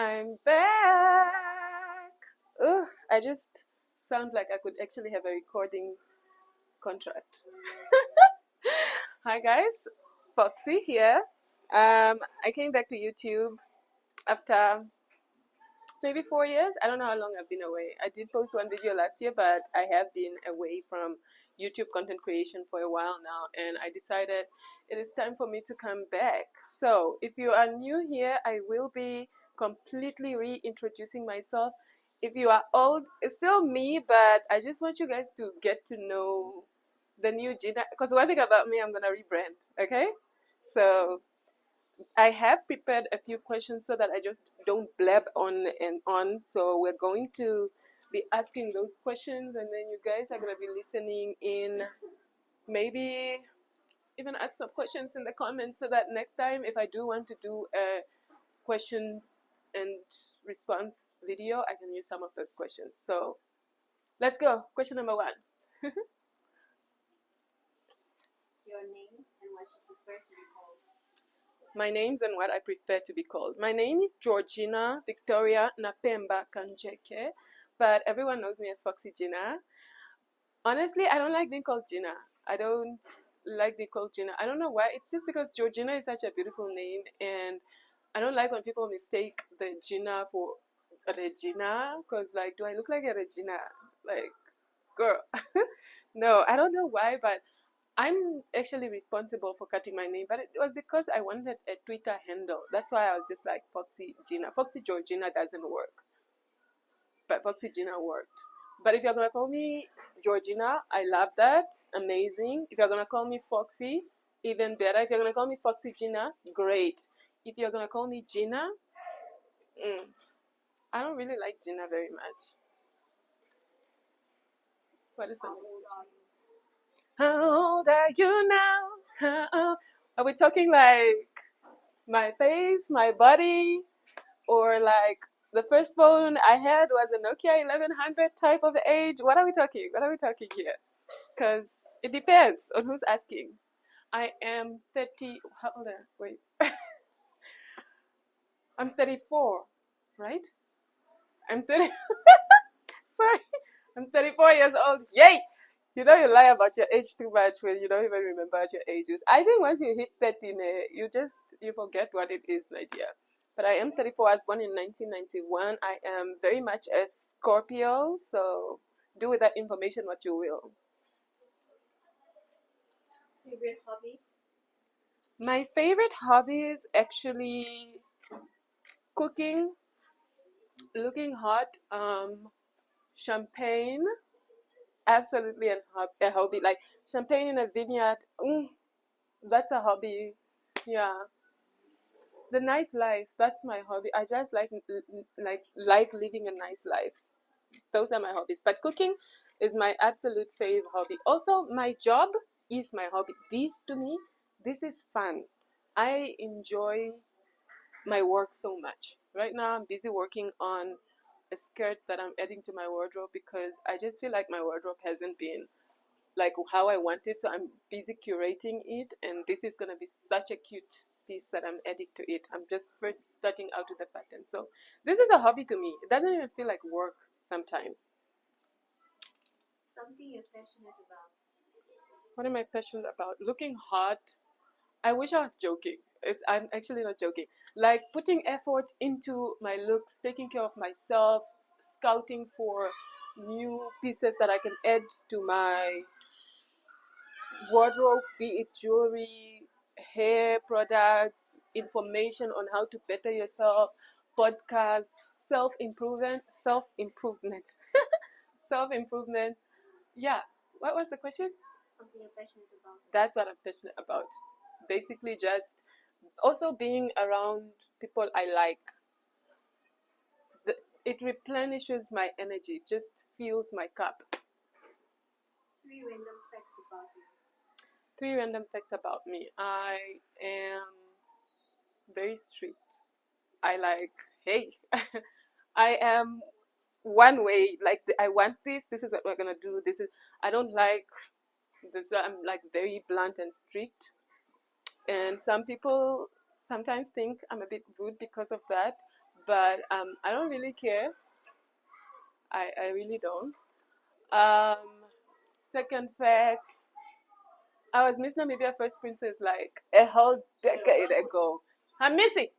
I'm back. Ugh, I just sound like I could actually have a recording contract. Hi guys, Foxy here. I came back to YouTube after maybe 4 years. I don't know how long I've been away. I did post one video last year, but I have been away from YouTube content creation for a while now, and I decided it is time for me to come back. So if you are new here, I will be completely reintroducing myself. If you are old, it's still me, but I just want you guys to get to know the new Gina, because one thing about me, I'm gonna rebrand, okay? So I have prepared a few questions so that I just don't blab on and on. So we're going to be asking those questions, and then you guys are going to be listening in. Maybe even ask some questions in the comments so that next time, if I do want to do a questions and response video, I can use some of those questions. So let's go. Question number 1. Your names and what you prefer to be called. My names and what I prefer to be called. My name is Georgina Victoria Napemba Kanjeke, but everyone knows me as Foxy Gina. Honestly, I don't like being called Gina. I don't like being called Gina. I don't know why. It's just because Georgina is such a beautiful name, and I don't like when people mistake the Gina for Regina, because, like, do I look like a Regina? Like, girl. No, I don't know why, but I'm actually responsible for cutting my name, but it was because I wanted a Twitter handle. That's why I was just like Foxy Gina. Foxy Georgina doesn't work, but Foxy Gina worked. But if you're gonna call me Georgina, I love that. Amazing. If you're gonna call me Foxy, even better. If you're gonna call me Foxy Gina, great. If you're gonna call me Gina, I don't really like Gina very much. What is that? How old are you now? Are we talking like my face, my body, or like the first phone I had was a Nokia 1100 type of age? What are we talking? What are we talking here? Because it depends on who's asking. I am 30. How old am I? Wait. I'm 34, right? I'm 30. Sorry. I'm 34 years old. Yay! You know, you lie about your age too much when you don't even remember what your age is. I think once you hit 13, you forget what it is, my dear. But I am 34. I was born in 1991. I am very much a Scorpio, so do with that information what you will. Favorite hobbies? My favorite hobbies actually cooking, looking hot, champagne, absolutely a hobby. Like champagne in a vineyard, that's a hobby. Yeah. The nice life, that's my hobby. I just like living a nice life. Those are my hobbies. But cooking is my absolute favorite hobby. Also, my job is my hobby. To me, this is fun. I enjoy my work so much. Right now, I'm busy working on a skirt that I'm adding to my wardrobe because I just feel like my wardrobe hasn't been like how I want it. So I'm busy curating it, and this is gonna be such a cute piece that I'm adding to it. I'm just first starting out with the pattern. So this is a hobby to me. It doesn't even feel like work sometimes. Something you're passionate about. What am I passionate about? Looking hot. I wish I was joking. I'm actually not joking. Like putting effort into my looks, taking care of myself, scouting for new pieces that I can add to my wardrobe, be it jewelry, hair products, information on how to better yourself, podcasts, self-improvement, self-improvement. Yeah. What was the question? Something you're passionate about. That's what I'm passionate about. Basically, just also being around people I like. It replenishes my energy, just fills my cup. 3 random facts about you. 3 random facts about me. I am very strict. Hey, I am one way, like, I want this is what we're gonna do. I don't like this. I'm like very blunt and strict. And some people sometimes think I'm a bit rude because of that. but I don't really care. I really don't. Um, Second fact, I was Miss Namibia First Princess like a whole decade ago. I'm missing.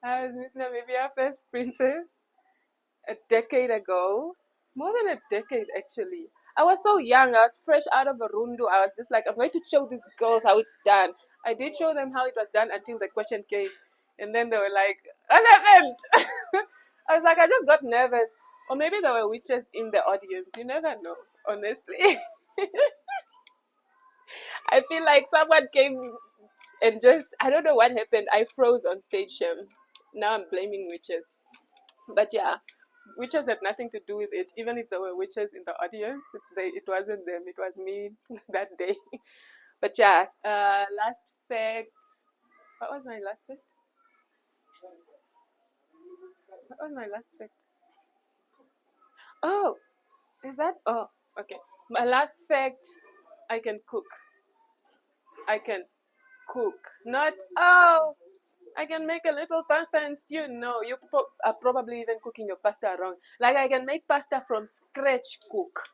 I was Miss Namibia First Princess a decade ago. More than a decade, actually. I was so young. I was fresh out of a rundu. I was just like, I'm going to show these girls how it's done. I did show them how it was done until the question came. And then they were like, what happened? I was like, I just got nervous. Or maybe there were witches in the audience. You never know, honestly. I feel like someone came and just, I don't know what happened. I froze on stage, Shem. Now I'm blaming witches. But yeah, witches had nothing to do with it. Even if there were witches in the audience, it wasn't them. It was me that day. But yeah, last fact. What was my last fact? What was my last fact? Oh, is that? Oh, okay. My last fact, I can cook. I can cook. Not, oh, I can make a little pasta and stew. No, you are probably even cooking your pasta wrong. Like, I can make pasta from scratch cook.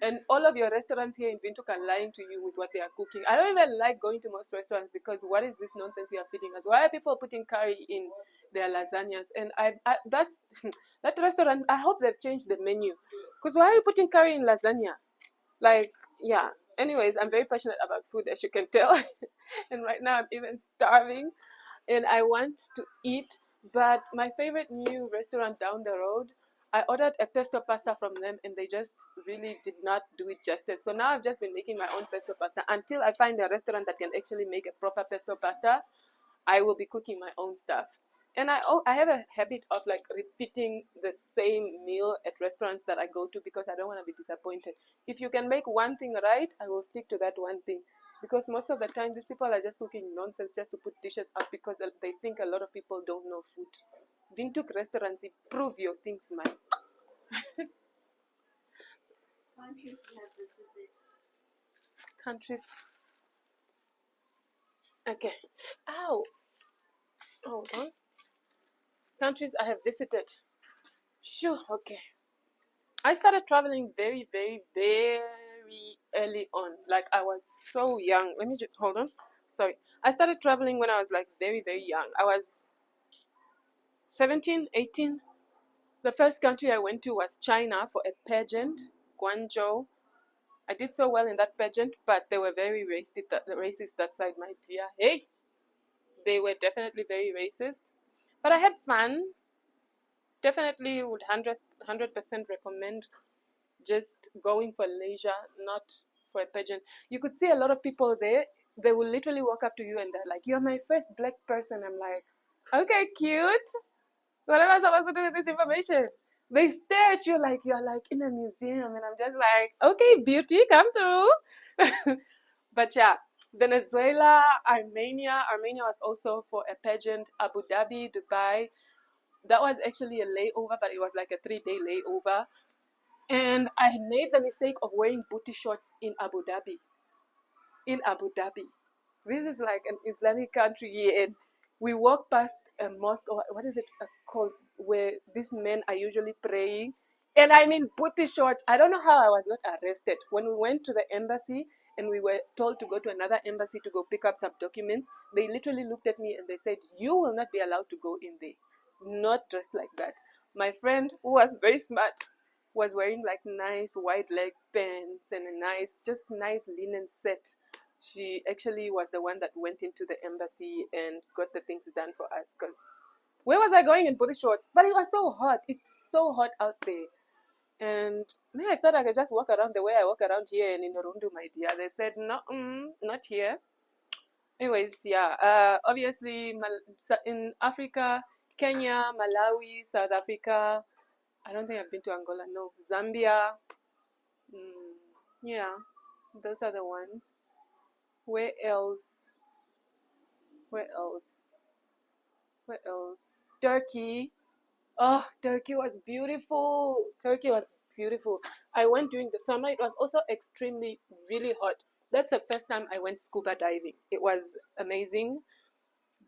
And all of your restaurants here in Windhoek are lying to you with what they are cooking. I don't even like going to most restaurants because what is this nonsense you are feeding us? Why are people putting curry in their lasagnas? And that's that restaurant. I hope they've changed the menu. Because why are you putting curry in lasagna? Like, yeah. Anyways, I'm very passionate about food, as you can tell. And right now I'm even starving and I want to eat. But my favorite new restaurant down the road, I ordered a pesto pasta from them and they just really did not do it justice. So now I've just been making my own pesto pasta until I find a restaurant that can actually make a proper pesto pasta. I will be cooking my own stuff. And I have a habit of like repeating the same meal at restaurants that I go to because I don't want to be disappointed. If you can make one thing right, I will stick to that one thing. Because most of the time, these people are just cooking nonsense just to put dishes up because they think a lot of people don't know food. Windhoek restaurants, improve your things, man. Countries you have visited. Countries. Okay. Ow. Hold on. Countries I have visited. Sure. Okay. I started traveling very, very, very early on. Like I was so young. Let me just hold on. Sorry. I started traveling when I was like very, very young. I was 17, 18. The first country I went to was China for a pageant, Guangzhou. I did so well in that pageant, but they were very racist that side, my dear. Hey, they were definitely very racist. But I had fun. Definitely would 100% recommend just going for leisure, not for a pageant. You could see a lot of people there. They will literally walk up to you and they're like, "You're my first black person." I'm like, "Okay, cute. What am I supposed to do with this information?" They stare at you like you're like in a museum, and I'm just like, "Okay, beauty, come through." But yeah, Venezuela, Armenia. Armenia was also for a pageant. Abu Dhabi, Dubai. That was actually a layover, but it was like a 3-day layover. And I made the mistake of wearing booty shorts in Abu Dhabi. In Abu Dhabi. This is like an Islamic country here, and we walk past a mosque, or what is it called, where these men are usually praying. And I'm in booty shorts. I don't know how I was not arrested. When we went to the embassy and we were told to go to another embassy to go pick up some documents, they literally looked at me and they said, "You will not be allowed to go in there. Not dressed like that." My friend, who was very smart, was wearing like nice white leg pants and a just nice linen set. She actually was the one that went into the embassy and got the things done for us. Because where was I going in booty shorts? But it was so hot. It's so hot out there. And me, I thought I could just walk around the way I walk around here in Norundu, my dear. They said, "No, not here." Anyways, yeah. Obviously, in Africa, Kenya, Malawi, South Africa. I don't think I've been to Angola. No, Zambia. Yeah, those are the ones. Where else? Where else? Where else? Turkey. Oh, Turkey was beautiful. Turkey was beautiful. I went during the summer. It was also extremely, really hot. That's the first time I went scuba diving. It was amazing.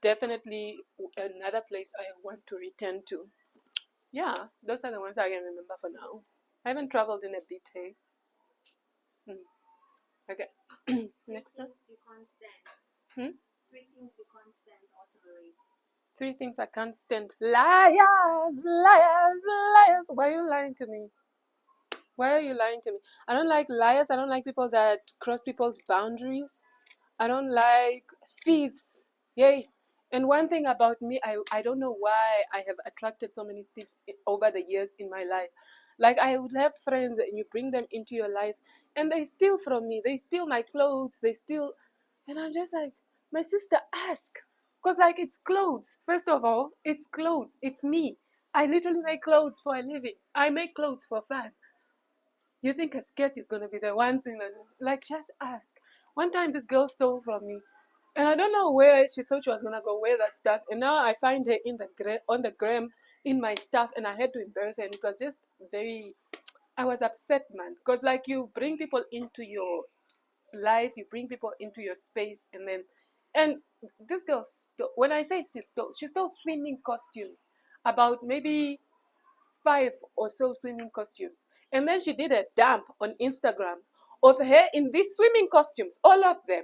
definitely another place I want to return to. Yeah, those are the ones I can remember for now. I haven't traveled in a bit, hey. Okay. Next one. Things you can't stand. Hmm? 3 things you can't stand or tolerate. 3 things I can't stand. Liars, liars, liars. Why are you lying to me? Why are you lying to me? I don't like liars. I don't like people that cross people's boundaries. I don't like thieves. Yay. And one thing about me, I don't know why I have attracted so many thieves over the years in my life. Like, I would have friends and you bring them into your life and they steal from me. They steal my clothes. They steal. And I'm just like, my sister, ask. Because, like, it's clothes. First of all, it's clothes. It's me. I literally make clothes for a living. I make clothes for fun. You think a skirt is going to be the one thing that, like, just ask. One time this girl stole from me. And I don't know where she thought she was going to go wear that stuff. And now I find her in on the gram in my stuff. And I had to embarrass her. And it was just very, I was upset, man. Because, like, you bring people into your life, you bring people into your space. And this girl stole, when I say she stole swimming costumes. About maybe 5 or so swimming costumes. And then she did a dump on Instagram of her in these swimming costumes, all of them,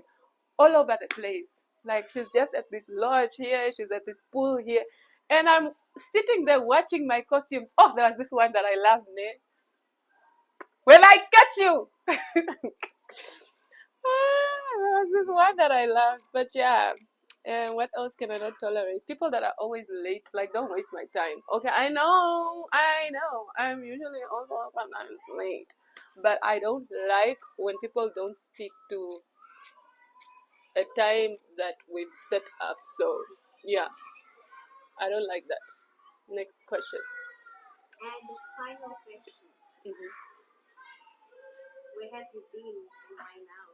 all over the place. Like, she's just at this lodge here, she's at this pool here. And I'm sitting there watching my costumes. Oh, there was this one that I loved, ne? Will I catch you? There was this one that I loved. But yeah. And what else can I not tolerate? People that are always late. Like, don't waste my time. Okay, I know. I'm usually also sometimes late. But I don't like when people don't stick to a time that we've set up. So, yeah, I don't like that. Next question. And the final question. Mhm. Where have you been and why now?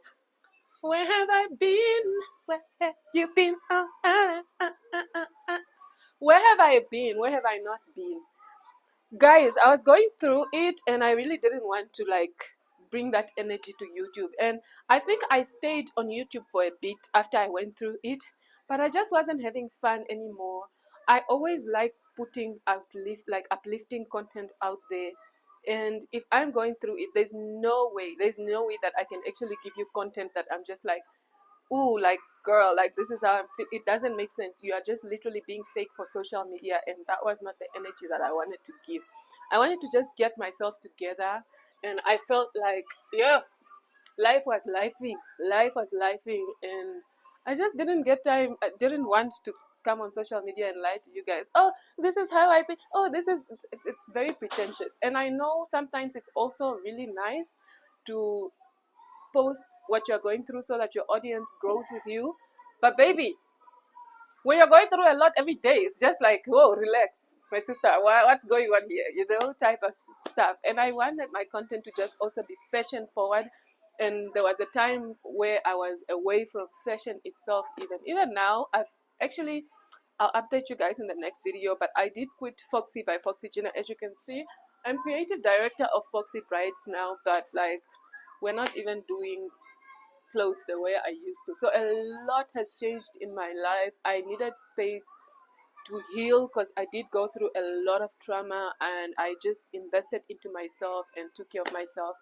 Where have I been? Where have you been? Where have I been? Where have I not been? Guys, I was going through it and I really didn't want to, like, bring that energy to YouTube. And I think I stayed on YouTube for a bit after I went through it, but I just wasn't having fun anymore. I always like putting uplifting content out there. And if I'm going through it, there's no way that I can actually give you content that I'm just like, ooh, like, girl, like, this is how it doesn't make sense. You are just literally being fake for social media, and that was not the energy that I wanted to give. I wanted to just get myself together, and I felt like, yeah, life was lifing, and I just didn't get time. I didn't want to come on social media and lie to you guys. Oh, this is how I think. Oh, this is, it's very pretentious. And I know sometimes it's also really nice to post what you're going through so that your audience grows with you. But baby, when you're going through a lot every day, it's just like, whoa, relax, my sister. What's going on here? Type of stuff. And I wanted my content to just also be fashion forward. And there was a time where I was away from fashion itself. Even now, I'll update you guys in the next video. But I did quit Foxy by Foxy Gina. As you can see, I'm creative director of Foxy Brides now. But, like, we're not even doing clothes the way I used to. So a lot has changed in my life. I needed space to heal because I did go through a lot of trauma, and I just invested into myself and took care of myself.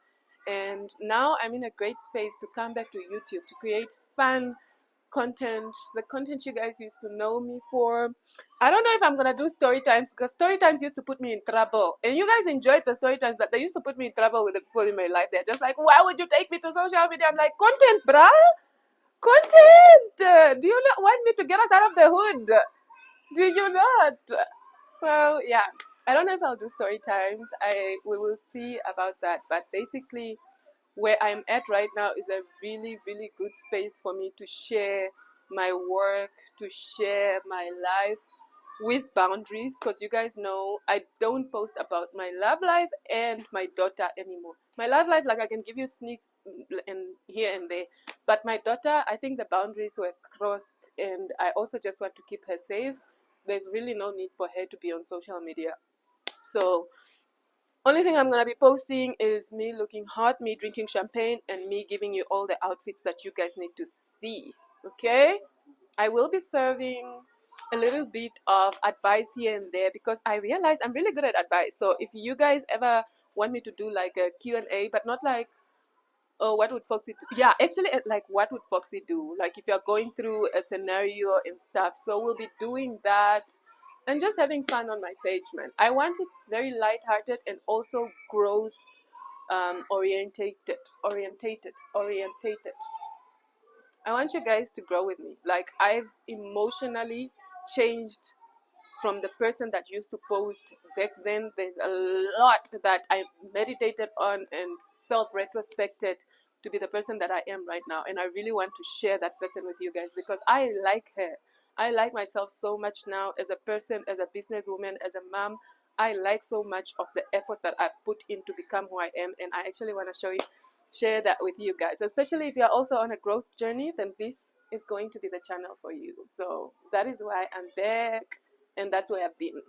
And now I'm in a great space to come back to YouTube to create fun content, the content you guys used to know me for. I don't know if I'm gonna do story times, because story times used to put me in trouble, and you guys enjoyed the story times that they used to put me in trouble with the people in my life. They're just like, why would you take me to social media? I'm like, content, bruh, content. Do you not want me to get us out of the hood? Do you not? So yeah, I don't know if I'll do story times. We will see about that. But basically, where I'm at right now is a really, really good space for me to share my work, to share my life with boundaries, because you guys know I don't post about my love life and my daughter anymore. My love life, like, I can give you sneaks and here and there, but my daughter, I think the boundaries were crossed, and I also just want to keep her safe. There's really no need for her to be on social media. So only thing I'm gonna be posting is me looking hot, me drinking champagne, and me giving you all the outfits that you guys need to see. Okay? I will be serving a little bit of advice here and there, because I realize I'm really good at advice. So if you guys ever want me to do like a Q&A, but not like, oh, what would Foxy do? Yeah, actually, like, what would Foxy do? Like, if you're going through a scenario and stuff. So we'll be doing that and just having fun on my page, man. I want it very lighthearted and also growth orientated. I want you guys to grow with me. Like, I've emotionally changed from the person that used to post back then. There's a lot that I meditated on and self retrospected to be the person that I am right now. And I really want to share that person with you guys because I like her. I like myself so much now as a person, as a businesswoman, as a mom. I like so much of the effort that I've put in to become who I am. And I actually want to share that with you guys, especially if you're also on a growth journey. Then this is going to be the channel for you. So that is why I'm back, and that's where I've been.